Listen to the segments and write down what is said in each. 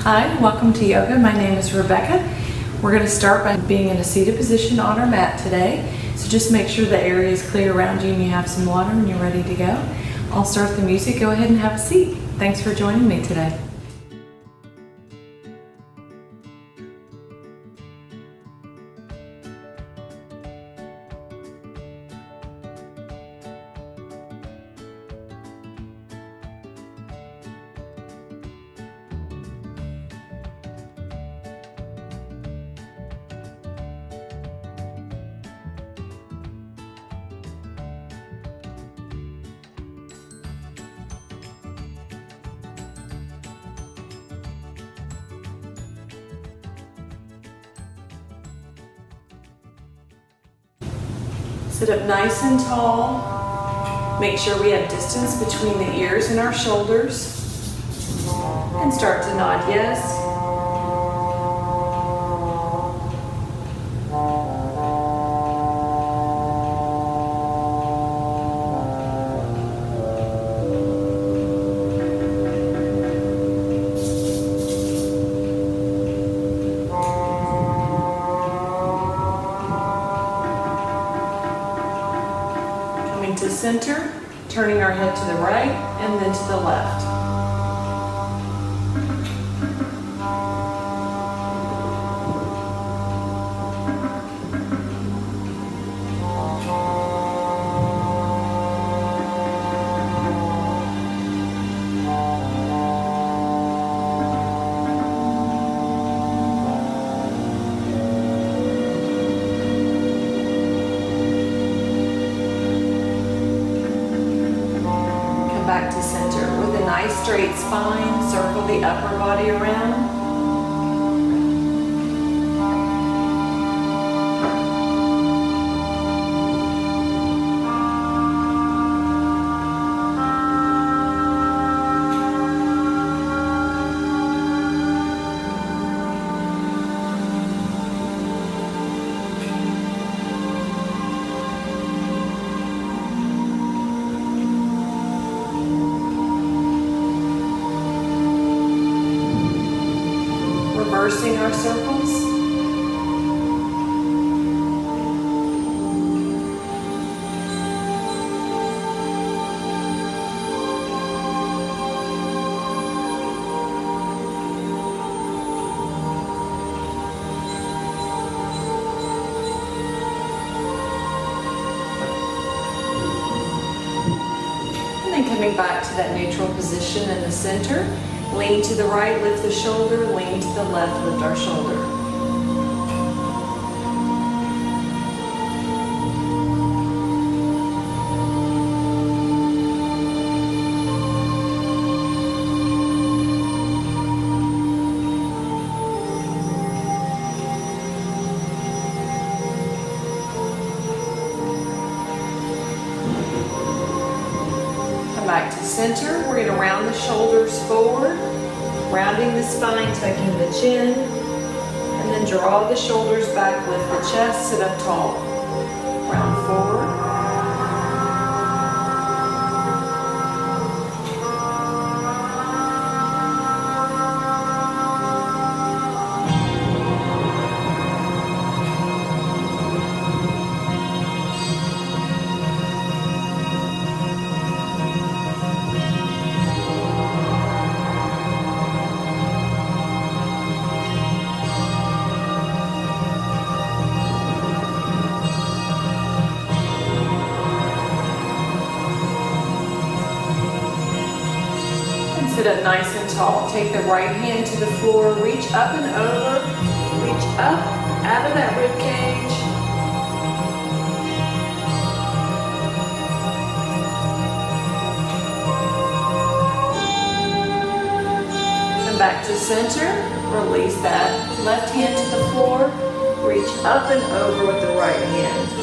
Hi, welcome to yoga. My name is Rebecca. We're going to start by being in a seated position on our mat today. So just make sure the area is clear around you and you have some water and you're ready to go. I'll start the music. Go ahead and have a seat. Thanks for joining me today. Sit up nice and tall. Make sure we have distance between the ears and our shoulders. And start to nod yes. To center, turning our head to the right and then to the left. Back to center with a nice straight spine. Circle the upper body around. Reversing our circles. And then coming back to that neutral position in the center. Lean to the right, lift the shoulder. Lean to the left, lift our shoulder. Come back to center. We're going to round the shoulders forward. Rounding the spine, tucking the chin, and then draw the shoulders back, lift the chest, sit up tall. Round forward. Sit up nice and tall. Take the right hand to the floor. Reach up and over. Reach up out of that rib cage. Come back to center. Release that left hand to the floor. Reach up and over with the right hand.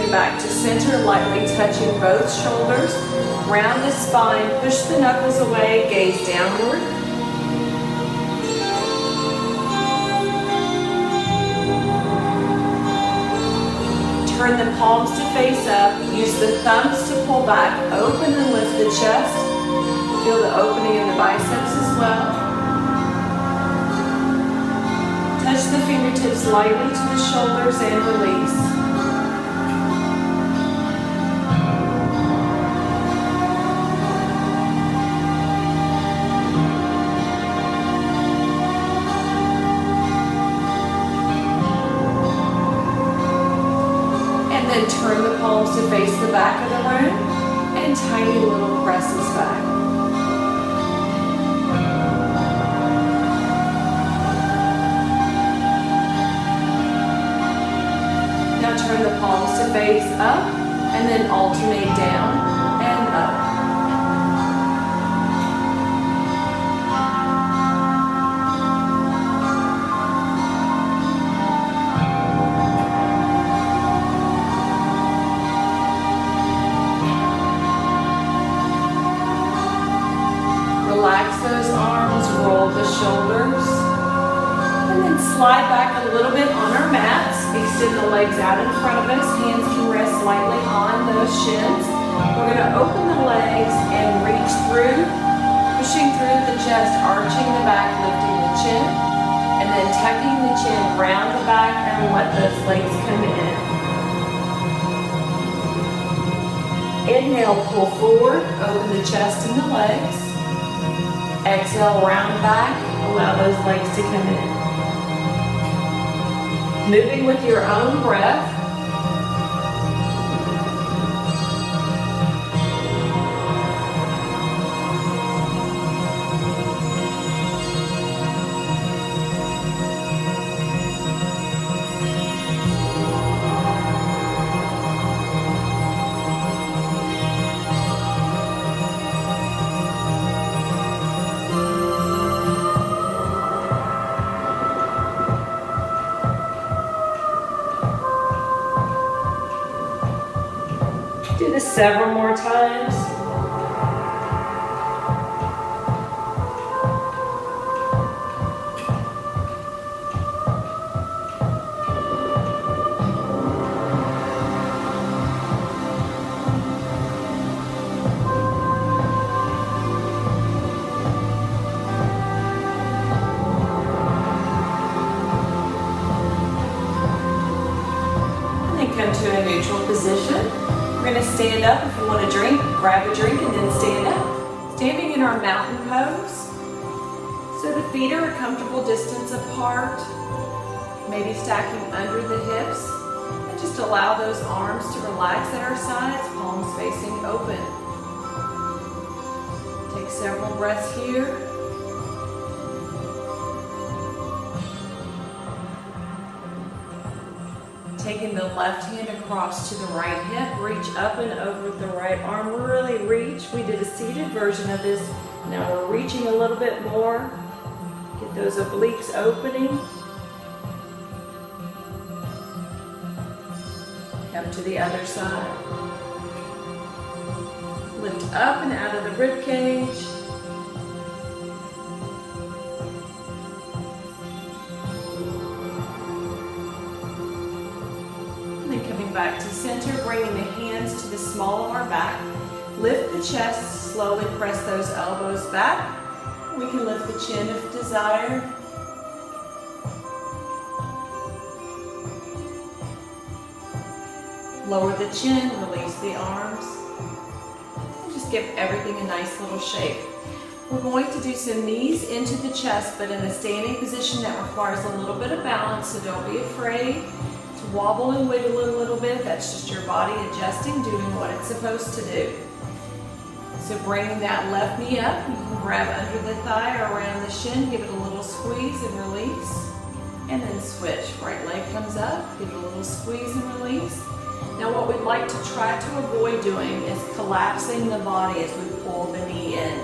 Back to center, lightly touching both shoulders. Round the spine, push the knuckles away, gaze downward. turn the palms to face up. Use the thumbs to pull back. Open and lift the chest. Feel the opening in the biceps as well. Touch the fingertips lightly to the shoulders and release. And then turn the palms to face the back of the room and tiny little presses back. Now turn the palms to face up and then alternate down and up. Relax those arms, roll the shoulders, and then slide back a little bit on our mats. Extend the legs out in front of us. Hands can rest lightly on those shins. We're going to open the legs and reach through, pushing through the chest, arching the back, lifting the chin, and then tucking the chin round the back and let those legs come in. Inhale, pull forward, open the chest and the legs. Exhale, round back, allow those legs to come in. Moving with your own breath. Do this several more times. And then come to a neutral position. We're going to stand up. If you want to drink, grab a drink and then stand up. Standing in our mountain pose. So the feet are a comfortable distance apart. Maybe stacking under the hips. And just allow those arms to relax at our sides, palms facing open. Take several breaths here. Taking the left hand across to the right hip, reach up and over the right arm, really reach. We did a seated version of this. Now we're reaching a little bit more. Get those obliques opening. Come to the other side. Lift up and out of the rib cage. Back to center, bringing the hands to the small of our back. Lift the chest, slowly press those elbows back. We can lift the chin if desired. Lower the chin, release the arms. Just give everything a nice little shape. We're going to do some knees into the chest, but in a standing position that requires a little bit of balance, so don't be afraid. Wobble and wiggle a little bit. That's just your body adjusting, doing what it's supposed to do. So bringing that left knee up, you can grab under the thigh or around the shin, give it a little squeeze and release, and then switch. Right leg comes up, give it a little squeeze and release. Now what we'd like to try to avoid doing is collapsing the body as we pull the knee in.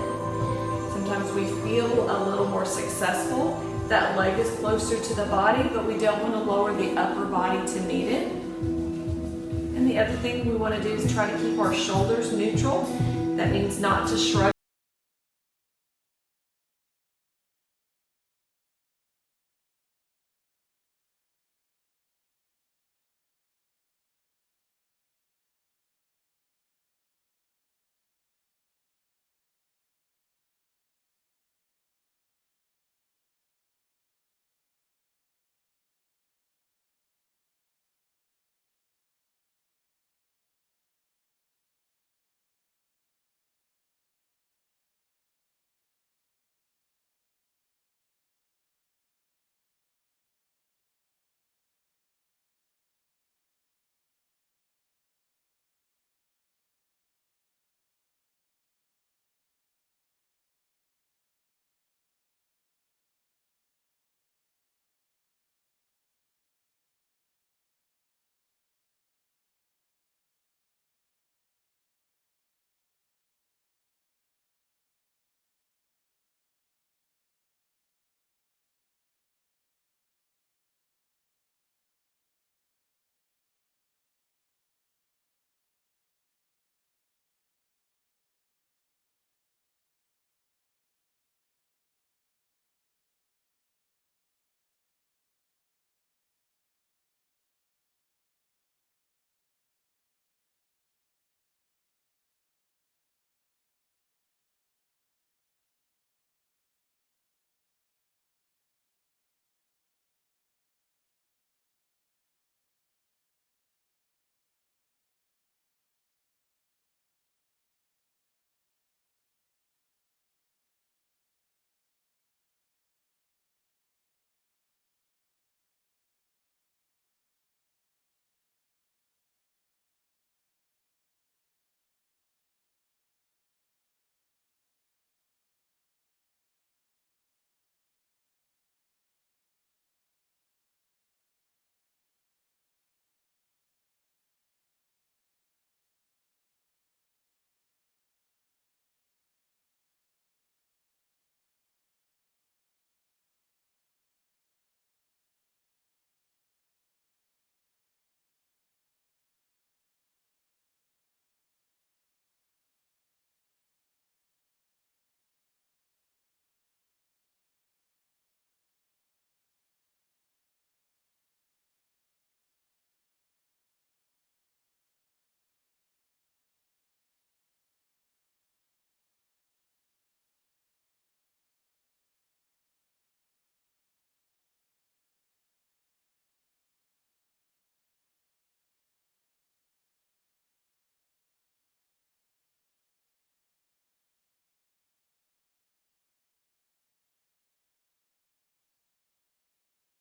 Sometimes we feel a little more successful. That leg is closer to the body, but we don't want to lower the upper body to meet it. And the other thing we want to do is try to keep our shoulders neutral. That means not to shrug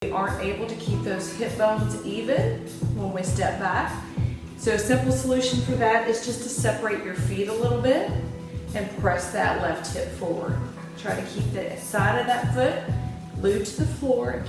We aren't able to keep those hip bones even when we step back. So a simple solution for that is just to separate your feet a little bit and press that left hip forward. Try to keep the side of that foot glued to the floor.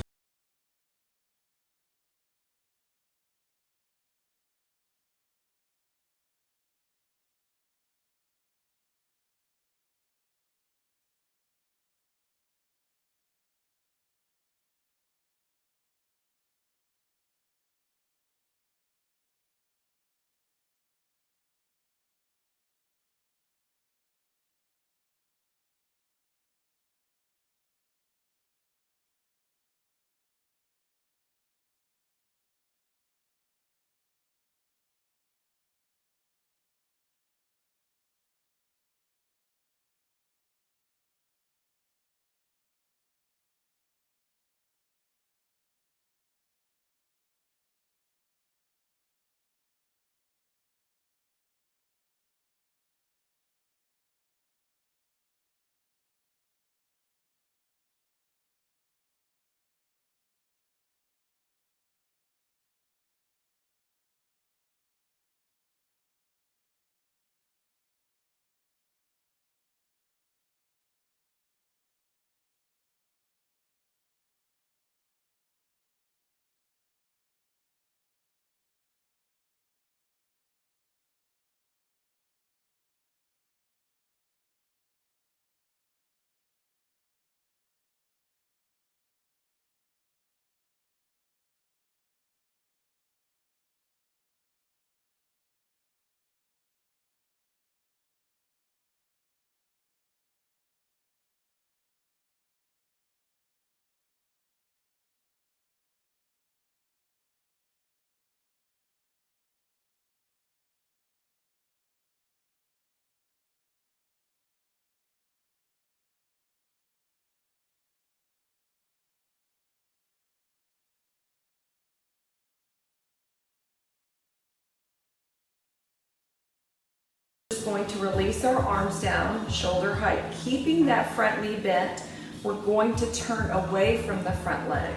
Just going to release our arms down, shoulder height, keeping that front knee bent. We're going to turn away from the front leg.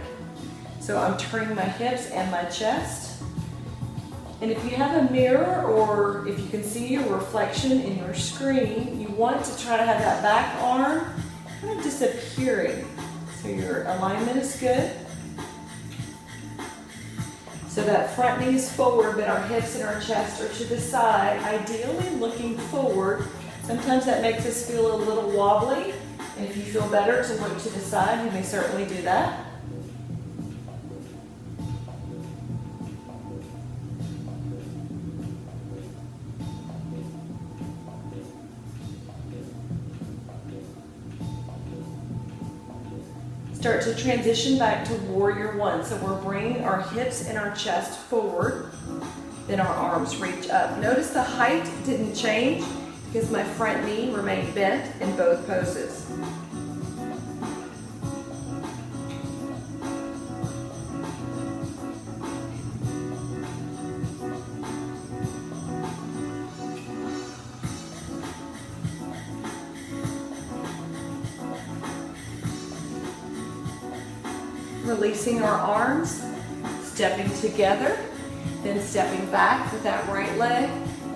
So I'm turning my hips and my chest. And if you have a mirror or if you can see your reflection in your screen, you want to try to have that back arm kind of disappearing. So your alignment is good. So that front knee is forward, but our hips and our chest are to the side, ideally looking forward. Sometimes that makes us feel a little wobbly, and if you feel better to look to the side, you may certainly do that. Start to transition back to warrior one. So we're bringing our hips and our chest forward, then our arms reach up. Notice the height didn't change because my front knee remained bent in both poses. Releasing our arms, stepping together, then stepping back with that right leg.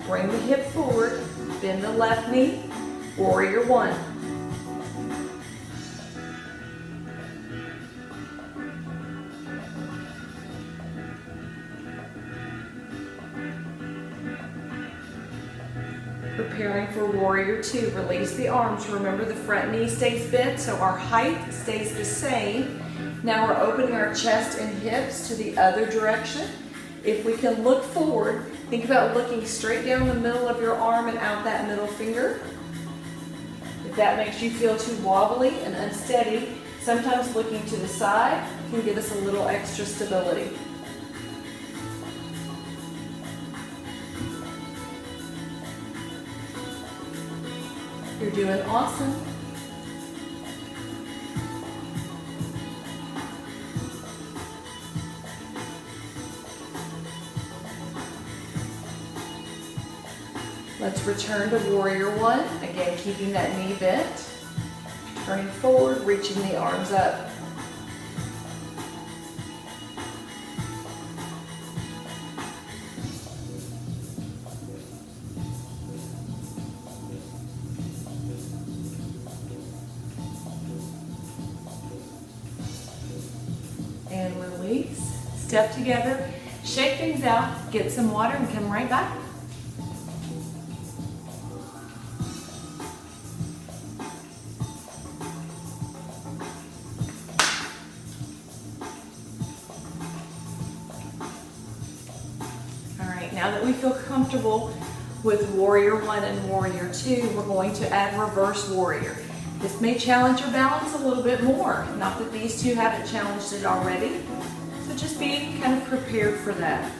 Bring the hip forward, bend the left knee, warrior one. Preparing for warrior two. Release the arms. Remember the front knee stays bent, so our height stays the same. Now we're opening our chest and hips to the other direction. If we can look forward, think about looking straight down the middle of your arm and out that middle finger. If that makes you feel too wobbly and unsteady, sometimes looking to the side can give us a little extra stability. You're doing awesome. Let's return to warrior one. Again, keeping that knee bent. Turning forward, reaching the arms up. Release, step together, shake things out, get some water, and come right back. All right, now that we feel comfortable with Warrior 1 and Warrior 2, we're going to add Reverse Warrior. This may challenge your balance a little bit more. Not that these two haven't challenged it already, so just be kind of prepared for that.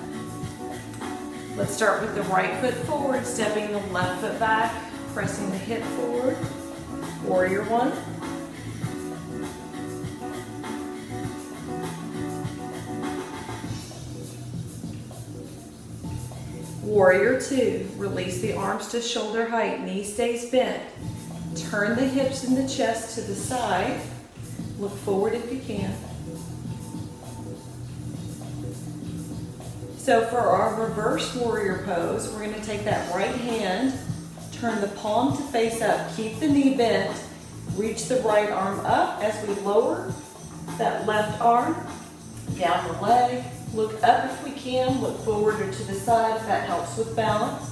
Let's start with the right foot forward, stepping the left foot back, pressing the hip forward. Warrior 1. Warrior 2, release the arms to shoulder height, knee stays bent. Turn the hips and the chest to the side. Look forward if you can. So for our reverse warrior pose, we're going to take that right hand, turn the palm to face up, keep the knee bent, reach the right arm up as we lower that left arm down the leg. Look up if we can, look forward or to the side if that helps with balance.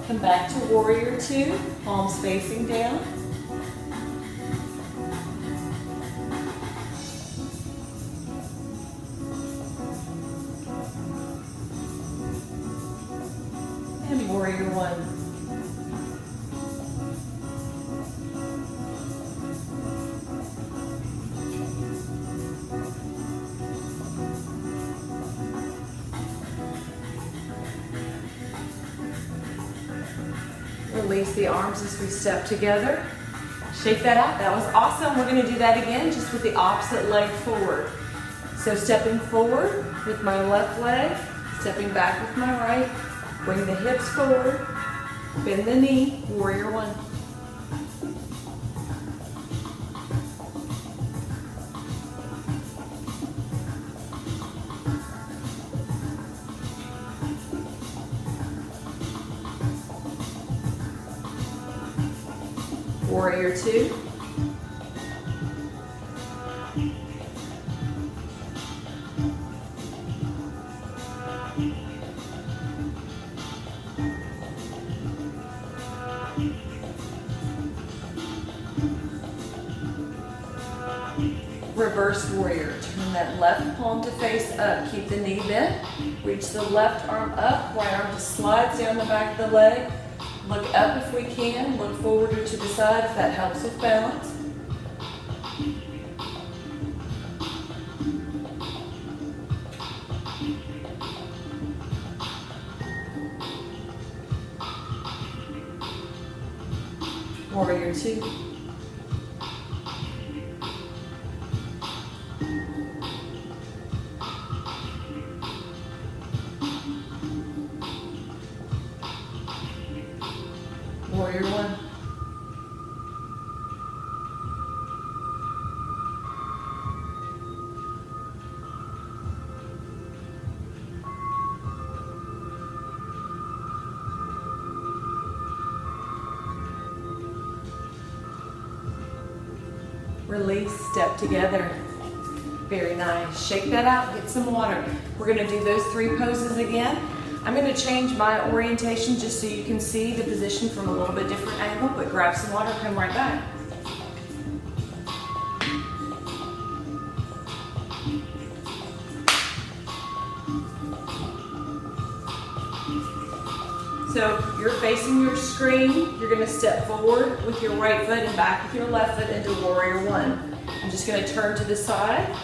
Come back to Warrior 2, palms facing down. And Warrior 1. Release the arms as we step together. Shake that out. That was awesome. We're going to do that again, just with the opposite leg forward. So stepping forward with my left leg, stepping back with my right. Bring the hips forward, bend the knee, Warrior 1. Warrior 2. Reverse warrior. Turn that left palm to face up. Keep the knee bent. Reach the left arm up. Right arm just slides down the back of the leg. Look up if we can. Look forward or to the side if that helps with balance. Warrior 2. Warrior 1. Release, step together. Very nice. Shake that out, get some water. We're going to do those 3 poses again. I'm going to change my orientation just so you can see the position from a little bit different angle, but grab some water, come right back. So you're facing your screen, you're going to step forward with your right foot and back with your left foot into Warrior 1. I'm just going to turn to the side,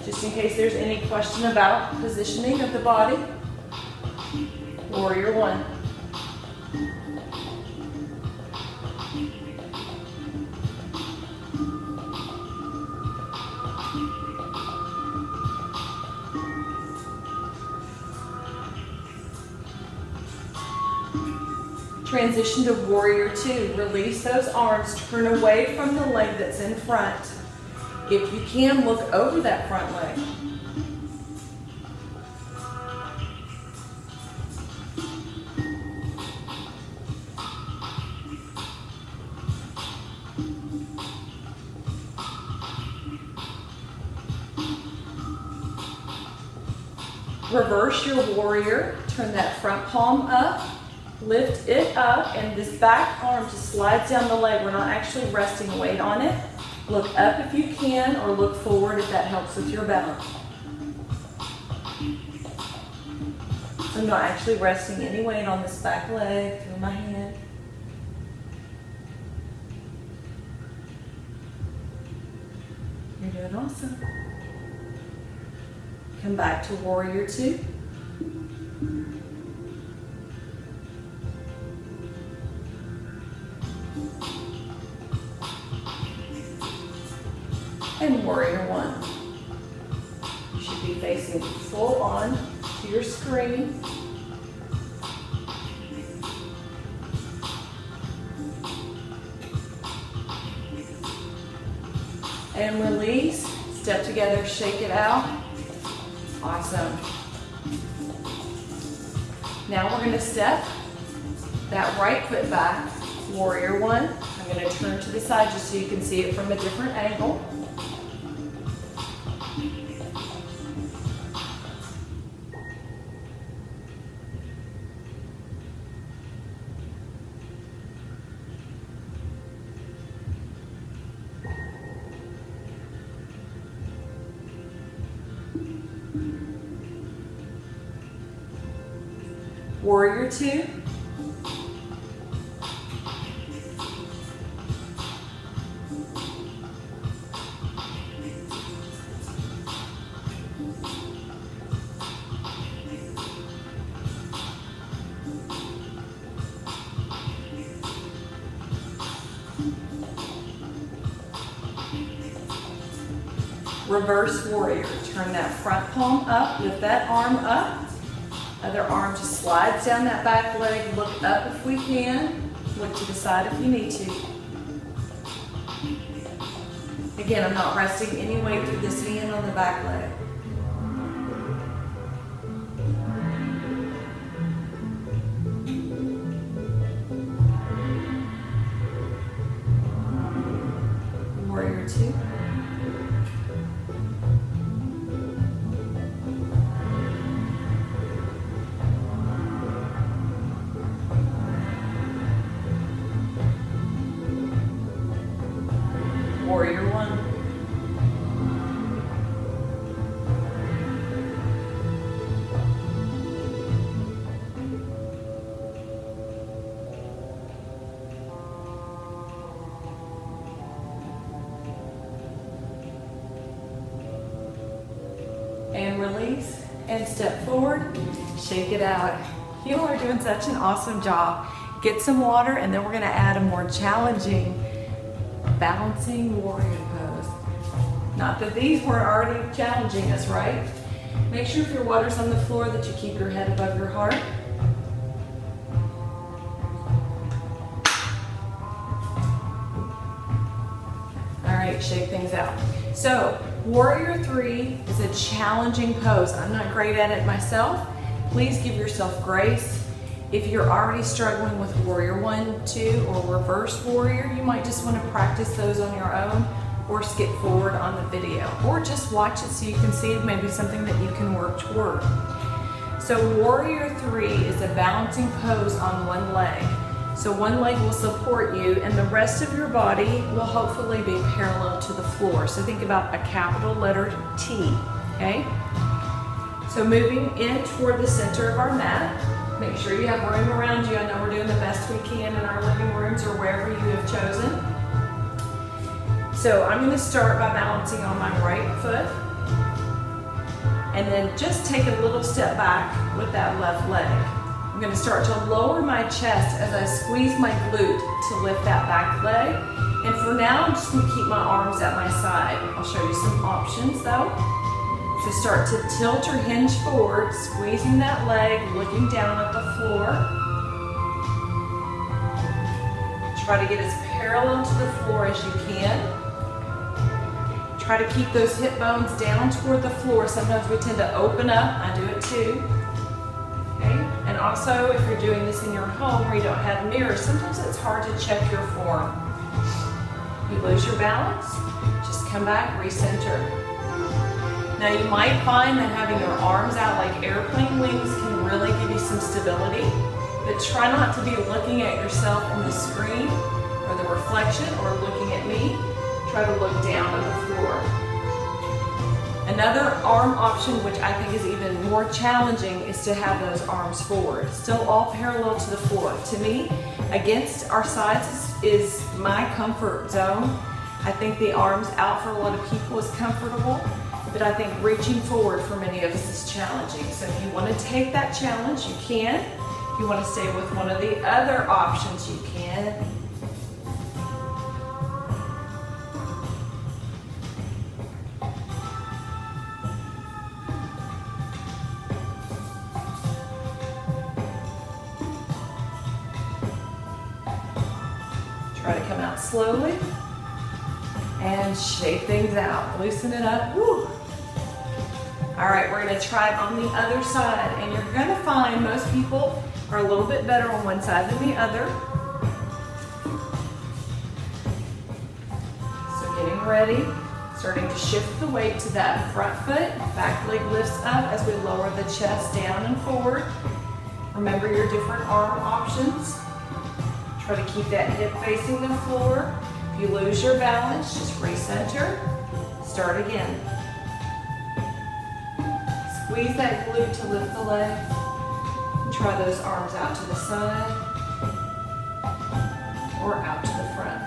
just in case there's any question about positioning of the body. Warrior 1. Transition to Warrior 2. Release those arms, turn away from the leg that's in front. If you can, look over that front leg. Reverse your warrior. Turn that front palm up. Lift it up, and this back arm just slides down the leg. We're not actually resting weight on it. Look up if you can, or look forward if that helps with your balance. So I'm not actually resting any weight on this back leg through my hand. You're doing awesome. Come back to warrior 2. And warrior 1. You should be facing full on to your screen. And release. Step together, shake it out. Awesome. Now we're going to step that right foot back, warrior 1. I'm going to turn to the side just so you can see it from a different angle. Warrior 2. Reverse warrior. Turn that front palm up, lift that arm up. Other arm just slides down that back leg. Look up if we can. Look to the side if you need to. Again, I'm not resting any weight through this hand on the back leg. Warrior 2. Warrior 1. And release and step forward, shake it out. You are doing such an awesome job. Get some water, and then we're going to add a more challenging balancing warrior pose. Not that these weren't already challenging us, right? Make sure if your water's on the floor that you keep your head above your heart. All right, shake things out. So, warrior 3 is a challenging pose. I'm not great at it myself. Please give yourself grace. If you're already struggling with warrior 1, 2, or reverse warrior, you might just want to practice those on your own, or skip forward on the video, or just watch it so you can see maybe something that you can work toward. So warrior 3 is a balancing pose on one leg. So one leg will support you, and the rest of your body will hopefully be parallel to the floor. So think about a capital letter T, okay? So moving in toward the center of our mat. Make sure you have room around you. I know we're doing the best we can in our living rooms or wherever you have chosen. So I'm going to start by balancing on my right foot, and then just take a little step back with that left leg. I'm going to start to lower my chest as I squeeze my glute to lift that back leg. And for now, I'm just going to keep my arms at my side. I'll show you some options though. So start to tilt or hinge forward, squeezing that leg, looking down at the floor. Try to get as parallel to the floor as you can. Try to keep those hip bones down toward the floor. Sometimes we tend to open up. I do it too. Okay? And also, if you're doing this in your home where you don't have mirrors, sometimes it's hard to check your form. You lose your balance, just come back, recenter. Now you might find that having your arms out like airplane wings can really give you some stability, but try not to be looking at yourself in the screen or the reflection or looking at me. Try to look down at the floor. Another arm option, which I think is even more challenging, is to have those arms forward, still all parallel to the floor. To me, against our sides is my comfort zone. I think the arms out for a lot of people is comfortable, but I think reaching forward for many of us is challenging. So if you want to take that challenge, you can. If you want to stay with one of the other options, you can. Try to come out slowly and shake things out. Loosen it up. Woo. All right, we're going to try it on the other side, and you're going to find most people are a little bit better on one side than the other. So getting ready, starting to shift the weight to that front foot. Back leg lifts up as we lower the chest down and forward. Remember your different arm options. Try to keep that hip facing the floor. If you lose your balance, just recenter. Start again. Squeeze that glute to lift the leg. And try those arms out to the side or out to the front.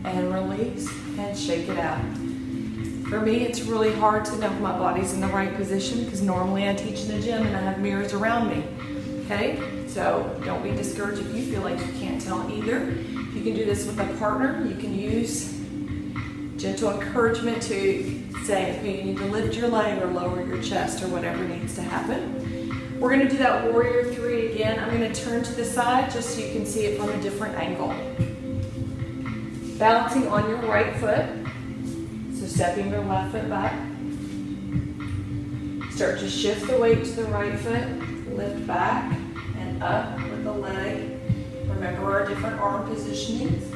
And release and shake it out. For me, it's really hard to know if my body's in the right position because normally I teach in the gym and I have mirrors around me. Okay? So don't be discouraged if you feel like you can't tell either. You can do this with a partner. You can use gentle encouragement to say, okay, you need to lift your leg or lower your chest or whatever needs to happen. We're going to do that warrior 3 again. I'm going to turn to the side just so you can see it from a different angle. Balancing on your right foot, so stepping your left foot back. Start to shift the weight to the right foot, lift back and up with the leg. Remember our different arm positionings.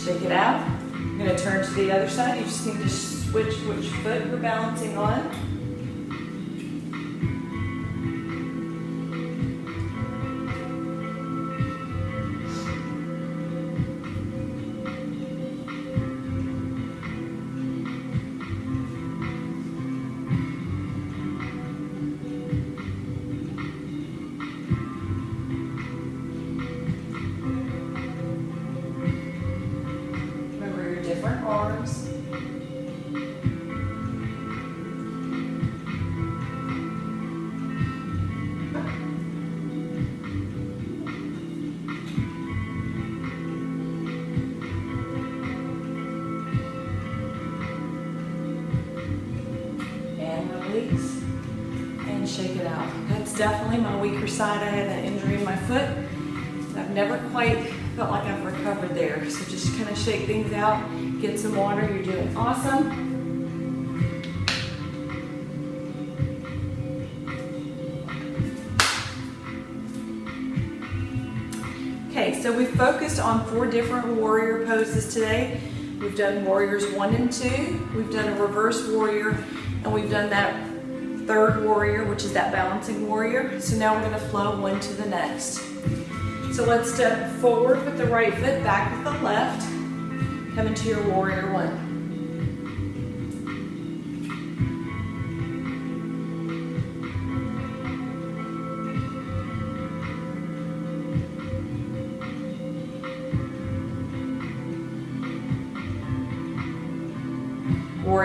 Shake it out. I'm going to turn to the other side. You just need to switch which foot you're balancing on. Different arms. And release. And shake it out. That's definitely my weaker side. I had an injury in my foot. I've never quite felt like I've recovered there. So just kind of shake things out, get some water. You're doing awesome. Okay, so we focused on 4 different warrior poses today. We've done warriors 1 and 2. We've done a reverse warrior, and we've done that 3rd warrior, which is that balancing warrior. So now we're going to flow one to the next. So let's step forward with the right foot, back with the left. Come into your warrior 1.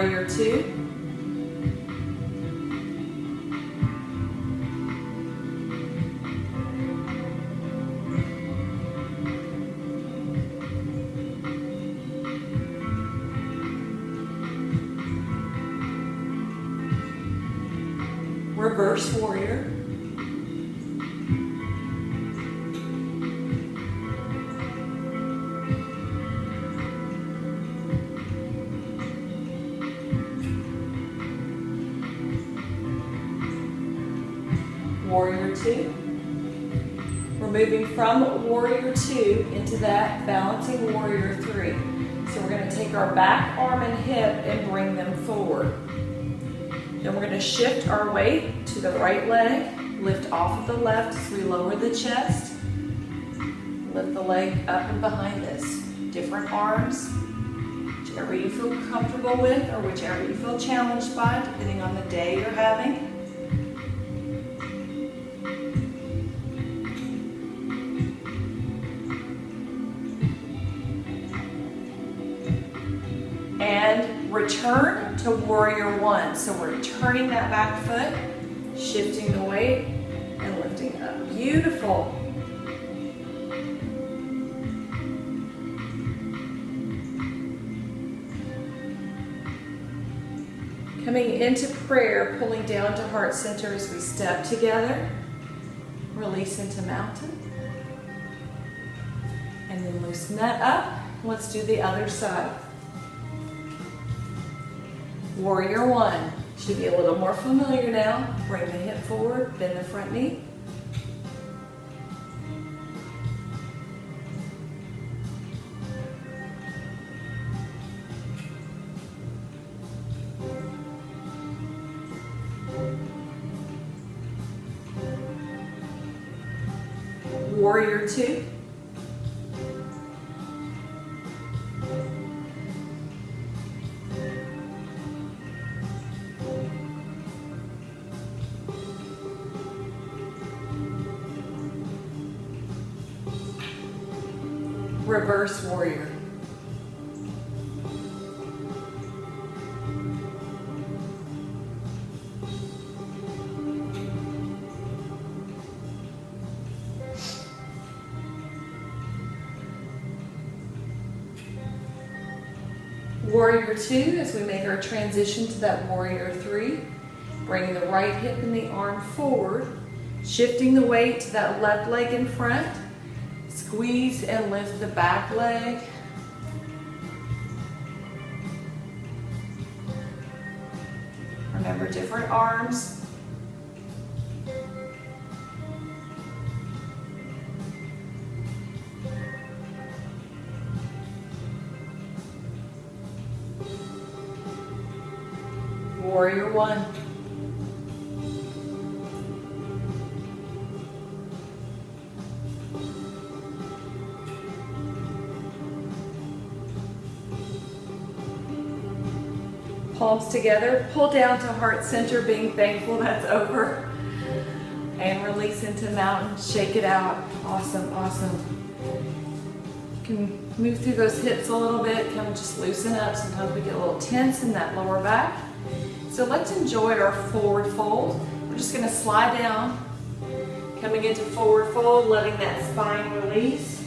Warrior 2. Reverse warrior. Warrior 2. We're moving from warrior 2 into that balancing warrior 3. So we're going to take our back arm and hip and bring them forward. Then we're going to shift our weight to the right leg, lift off of the left as we lower the chest. Lift the leg up and behind this. Different arms, whichever you feel comfortable with or whichever you feel challenged by, depending on the day you're having. And return to warrior 1. So we're turning that back foot, shifting the weight, and lifting up. Beautiful. Coming into prayer, pulling down to heart center as we step together. Release into mountain. And then loosen that up. Let's do the other side. Warrior 1. Should be a little more familiar now. Bring the hip forward, bend the front knee. Warrior 2. Reverse warrior. Warrior 2 as we make our transition to that warrior 3. Bringing the right hip and the arm forward, shifting the weight to that left leg in front. Squeeze and lift the back leg. Remember, different arms. Warrior 1. Palms together, pull down to heart center, being thankful that's over. And release into mountain, shake it out. Awesome, awesome. You can move through those hips a little bit, kind of just loosen up. Sometimes we get a little tense in that lower back. So let's enjoy our forward fold. We're just gonna slide down, coming into forward fold, letting that spine release.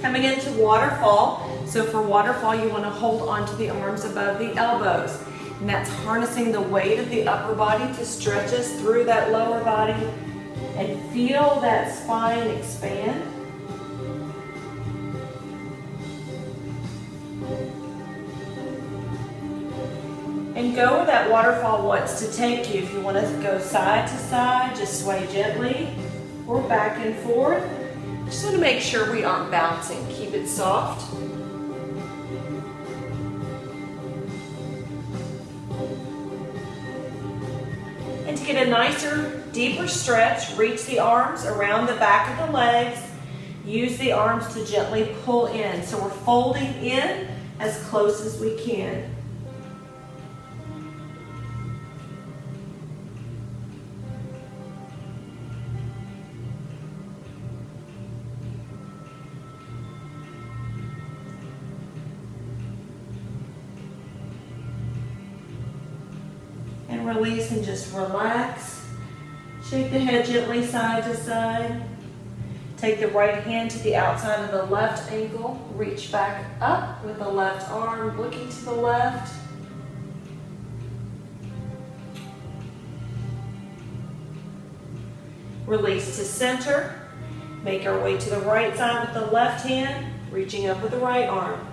Coming into waterfall. So for waterfall, you want to hold onto the arms above the elbows. And that's harnessing the weight of the upper body to stretch us through that lower body and feel that spine expand. And go where that waterfall wants to take you. If you want to go side to side, just sway gently or back and forth. Just want to make sure we aren't bouncing. Keep it soft. And to get a nicer, deeper stretch, reach the arms around the back of the legs. Use the arms to gently pull in. So we're folding in as close as we can. release and just relax. Shake the head gently side to side. Take the right hand to the outside of the left ankle. Reach back up with the left arm, looking to the left. Release to center. Make our way to the right side with the left hand, reaching up with the right arm.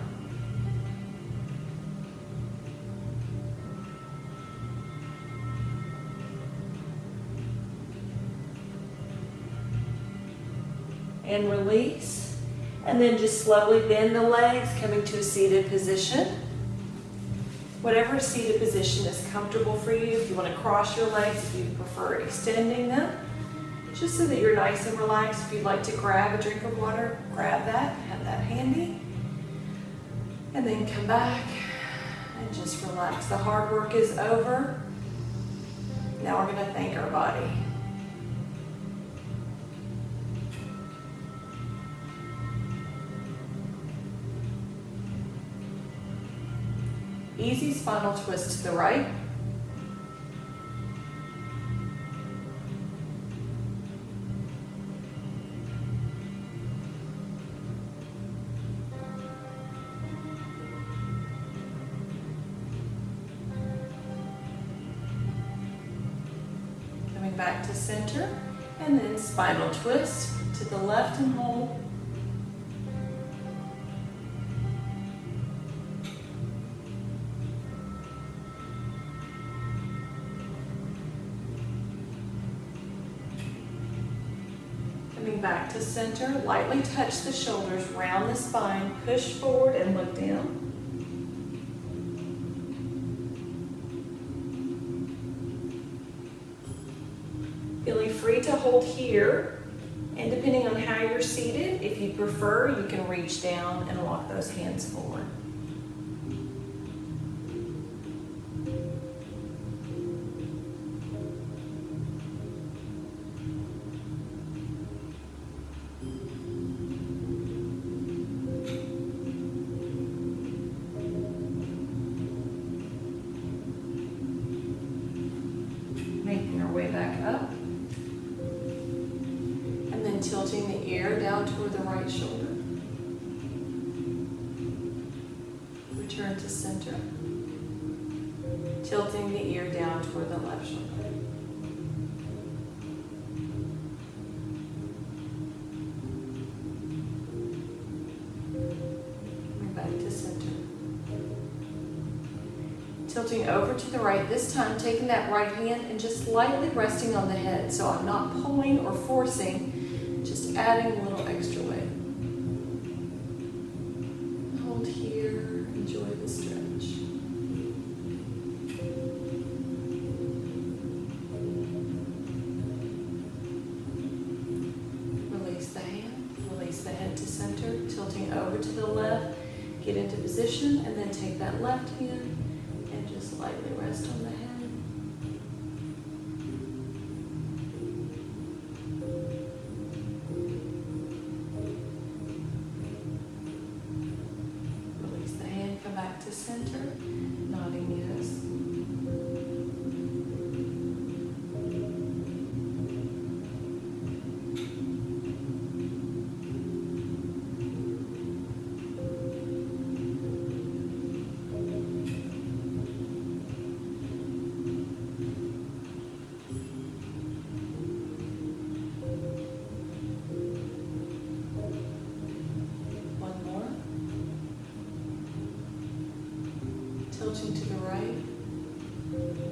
And release. And then just slowly bend the legs, coming to a seated position. Whatever seated position is comfortable for you. If you want to cross your legs, if you prefer extending them, just so that you're nice and relaxed. If you'd like to grab a drink of water, grab that, have that handy. And then come back and just relax. The hard work is over. Now we're going to thank our body. Easy spinal twist to the right. Coming back to center, and then spinal twist to the left and hold. Coming back to center, lightly touch the shoulders, round the spine, push forward and look down. Feeling free to hold here, and depending on how you're seated, if you prefer, you can reach down and walk those hands forward. Making our way back up. And then tilting the ear down toward the right shoulder. Return to center. Tilting the ear down toward the left shoulder. Coming back to center. Tilting over to the right, this time taking that right hand and just lightly resting on the head. So I'm not pulling or forcing, just adding a little extra weight. Hold here, enjoy the stretch. Release the hand, release the head to center, tilting over to the left, get into position, and then take that left hand and just lightly rest on the head. Release the hand, come back to center, nodding yes. Tilting to the right,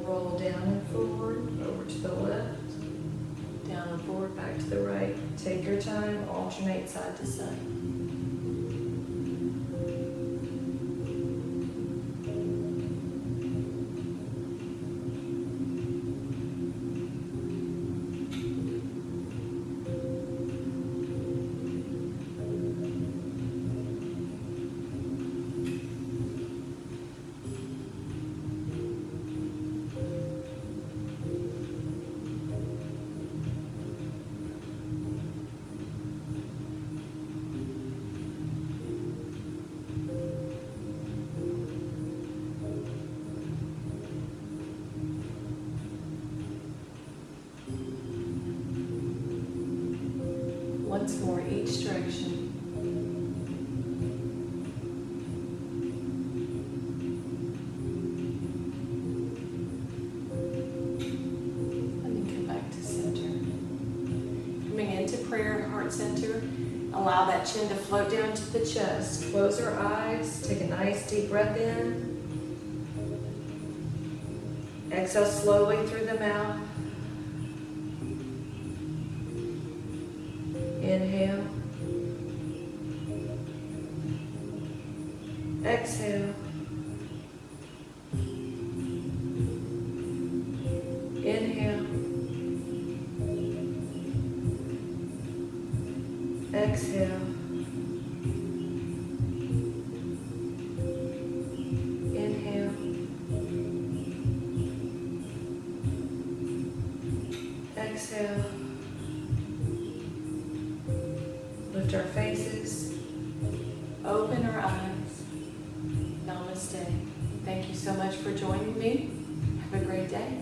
roll down and forward, over to the left, down and forward, back to the right. Take your time, alternate side to side. once more, each direction. And then come back to center. Coming into prayer, heart center. Allow that chin to float down to the chest. Close our eyes. Take a nice deep breath in. Exhale slowly through the mouth. Inhale. Exhale. Inhale. Exhale. Inhale. Exhale. Lift our faces. Open our eyes. Namaste. Thank you so much for joining me. Have a great day.